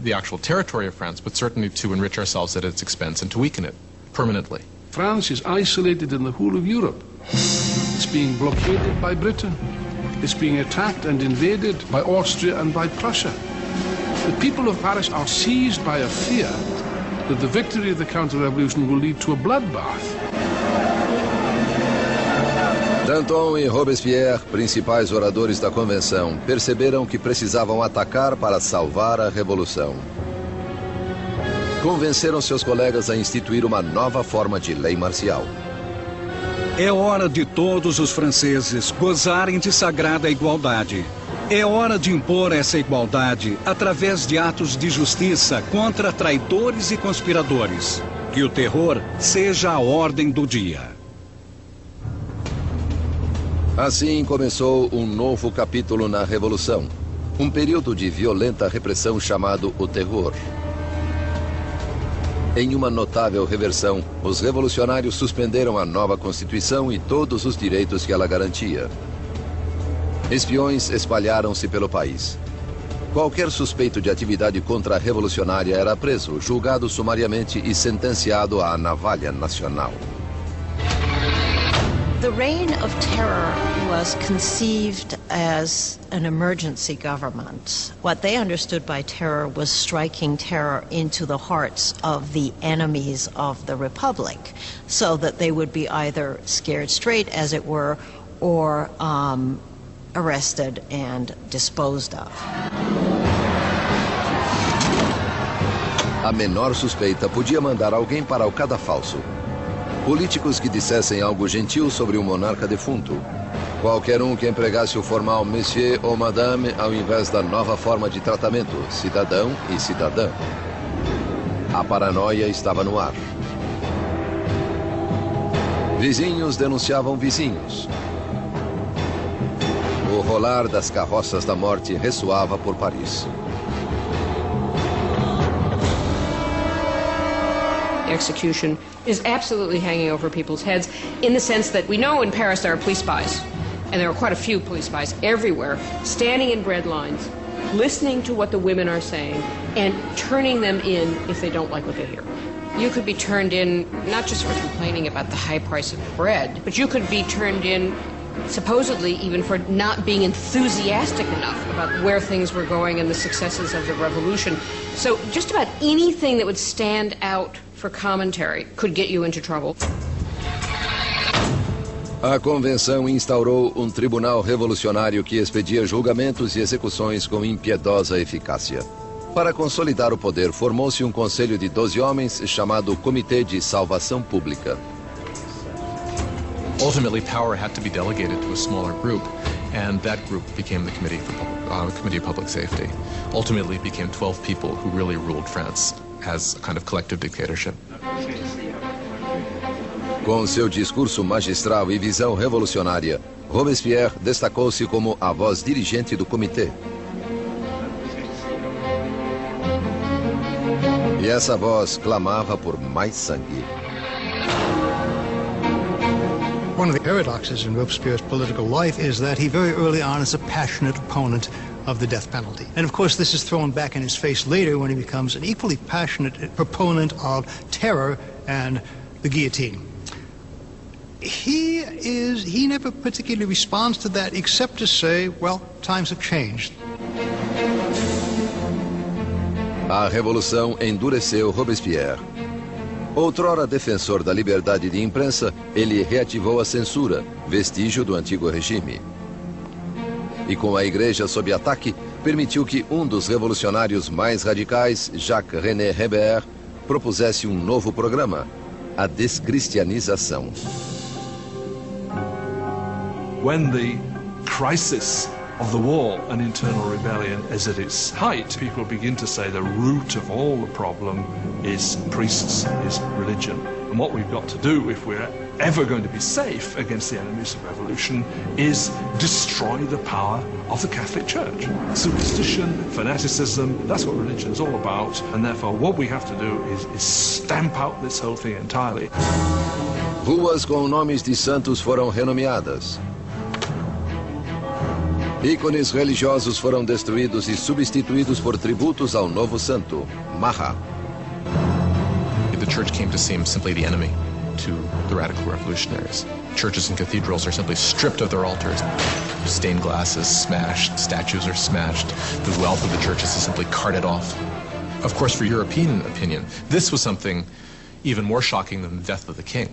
the actual territory of France, but certainly to enrich ourselves at its expense and to weaken it permanently. France is isolated in the whole of Europe. It's being blockaded by Britain. It's being attacked and invaded by Austria and by Prussia. The people of Paris are seized by a fear that the victory of the counter-revolution will lead to a bloodbath. Danton e Robespierre, principais oradores da convenção, perceberam que precisavam atacar para salvar a revolução. Convenceram seus colegas a instituir uma nova forma de lei marcial. É hora de todos os franceses gozarem de sagrada igualdade. É hora de impor essa igualdade através de atos de justiça contra traidores e conspiradores. Que o terror seja a ordem do dia. Assim começou um novo capítulo na Revolução. Um período de violenta repressão chamado o terror. Em uma notável reversão, os revolucionários suspenderam a nova Constituição e todos os direitos que ela garantia. Espiões espalharam-se pelo país. Qualquer suspeito de atividade contra-revolucionária era preso, julgado sumariamente e sentenciado à navalha nacional. The reign of terror was conceived as an emergency government. What they understood by terror was striking terror into the hearts of the enemies of the Republic, so that they would be either scared straight, as it were, or arrested and disposed of. A menor suspeita podia mandar alguém para o cadafalso. Políticos que dissessem algo gentil sobre o monarca defunto. Qualquer um que empregasse o formal monsieur ou madame ao invés da nova forma de tratamento, cidadão e cidadã. A paranoia estava no ar. Vizinhos denunciavam vizinhos. O rolar das carroças da morte ressoava por Paris. Execution is absolutely hanging over people's heads in the sense that we know in Paris there are police spies, and there are quite a few police spies everywhere, standing in bread lines, listening to what the women are saying, and turning them in if they don't like what they hear. You could be turned in not just for complaining about the high price of bread, but you could be turned in supposedly even for not being enthusiastic enough about where things were going and the successes of the revolution. So just about anything that would stand out for commentary could get you into trouble. A convenção instaurou um tribunal revolucionário que expedia julgamentos e execuções com impiedosa eficácia. Para consolidar o poder, formou-se um conselho de 12 homens chamado Comitê de Salvação Pública. Ultimately, power had to be delegated to a smaller group, and that group became the Committee of Public Safety. Ultimately, it became 12 people who really ruled France as a kind of collective dictatorship. Com seu discurso magistral e visão revolucionária, Robespierre destacou-se como a voz dirigente do comitê. E essa voz clamava por mais sangue. One of the paradoxes in Robespierre's political life is that he very early on is a passionate opponent of the death penalty. And of course this is thrown back in his face later when he becomes an equally passionate proponent of terror and the guillotine. He never particularly responds to that except to say, well, times have changed. A revolução endureceu Robespierre. Outrora defensor da liberdade de imprensa, ele reativou a censura, vestígio do antigo regime. E com a igreja sob ataque, permitiu que um dos revolucionários mais radicais, Jacques-René Hébert, propusesse um novo programa, a descristianização. When the crisis of the war and internal rebellion is at its height, people begin to say the root of all the problem is priests, is religion. And what we've got to do if we're ever going to be safe against the enemies of revolution is destroy the power of the Catholic Church. Superstition, fanaticism, that's what religion is all about, and therefore what we have to do is stamp out this whole thing entirely. Ruas com nomes de santos foram renomeadas. Ícones religiosos foram destruídos e substituídos por tributos ao novo santo, Maha. The church came to seem simply the enemy to the radical revolutionaries. Churches and cathedrals are simply stripped of their altars. Stained glass is smashed, statues are smashed. The wealth of the churches is simply carted off. Of course, for European opinion, this was something even more shocking than the death of the king.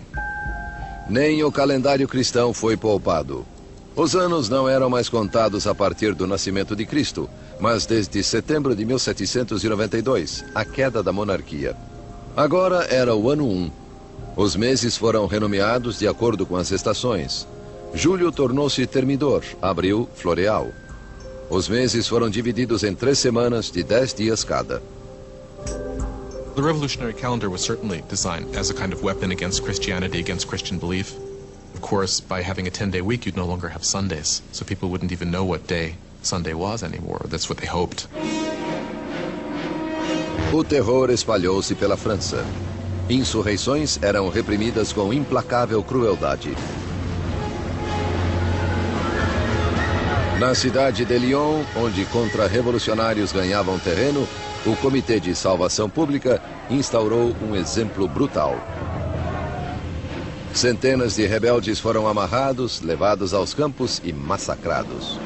Nem o calendário cristão foi poupado. Os anos não eram mais contados a partir do nascimento de Cristo, mas desde setembro de 1792, a queda da monarquia. Agora era o ano 1. Os meses foram renomeados de acordo com as estações. Julho tornou-se termidor, abril, floreal. Os meses foram divididos em 3 semanas de 10 dias cada. The revolutionary calendar was certainly designed as a kind of weapon against Christianity, against Christian belief. Of course, by having a 10-day week, you'd no longer have Sundays, so people wouldn't even know what day Sunday was anymore. That's what they hoped. O terror espalhou-se pela França. Insurreições eram reprimidas com implacável crueldade. Na cidade de Lyon, onde contra-revolucionários ganhavam terreno, o Comitê de Salvação Pública instaurou um exemplo brutal. Centenas de rebeldes foram amarrados, levados aos campos e massacrados.